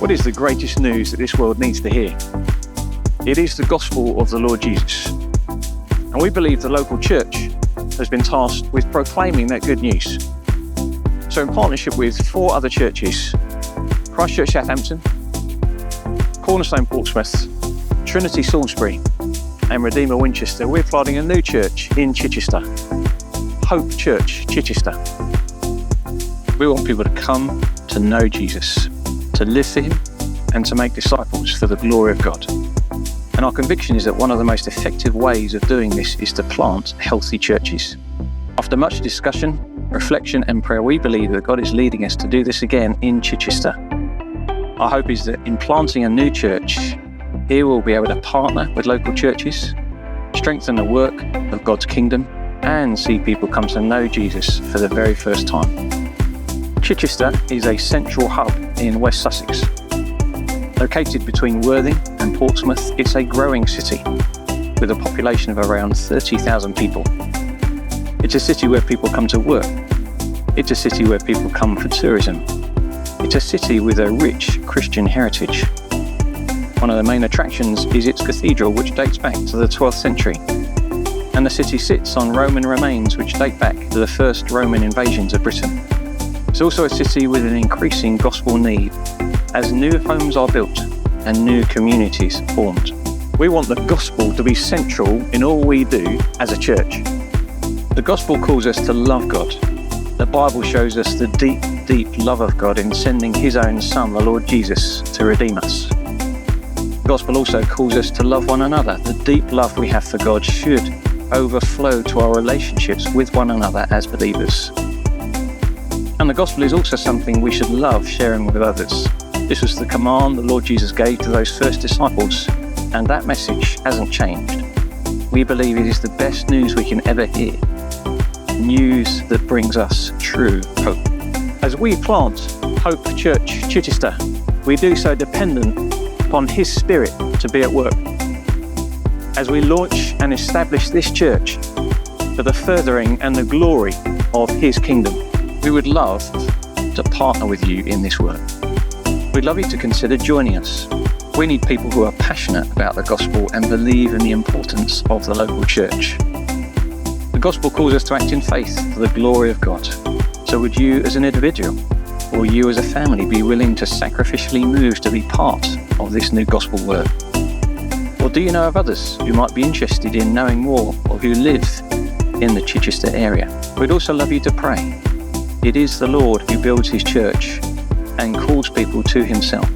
What is the greatest news that this world needs to hear? It is the gospel of the Lord Jesus. And we believe the local church has been tasked with proclaiming that good news. So in partnership with 4 other churches, Christchurch Southampton, Cornerstone Portsmouth, Trinity Salisbury and Redeemer Winchester, we're planting a new church in Chichester, Hope Church Chichester. We want people to come to know Jesus, to live for him and to make disciples for the glory of God. And our conviction is that one of the most effective ways of doing this is to plant healthy churches. After much discussion, reflection and prayer, we believe that God is leading us to do this again in Chichester. Our hope is that in planting a new church, here we'll be able to partner with local churches, strengthen the work of God's kingdom, and see people come to know Jesus for the very first time. Chichester is a central hub in West Sussex. Located between Worthing and Portsmouth, it's a growing city with a population of around 30,000 people. It's a city where people come to work. It's a city where people come for tourism. It's a city with a rich Christian heritage. One of the main attractions is its cathedral, which dates back to the 12th century. And the city sits on Roman remains which date back to the first Roman invasions of Britain. It's also a city with an increasing gospel need as new homes are built and new communities formed. We want the gospel to be central in all we do as a church. The gospel calls us to love God. The Bible shows us the deep, deep love of God in sending his own Son, the Lord Jesus, to redeem us. The gospel also calls us to love one another. The deep love we have for God should overflow to our relationships with one another as believers. And the gospel is also something we should love sharing with others. This was the command the Lord Jesus gave to those first disciples, and that message hasn't changed. We believe it is the best news we can ever hear. News that brings us true hope. As we plant Hope Church Chichester, we do so dependent upon his Spirit to be at work. As we launch and establish this church for the furthering and the glory of his kingdom, we would love to partner with you in this work. We'd love you to consider joining us. We need people who are passionate about the gospel and believe in the importance of the local church. The gospel calls us to act in faith for the glory of God. So would you as an individual or you as a family be willing to sacrificially move to be part of this new gospel work? Or do you know of others who might be interested in knowing more or who live in the Chichester area? We'd also love you to pray. It is the Lord who builds his church and calls people to himself.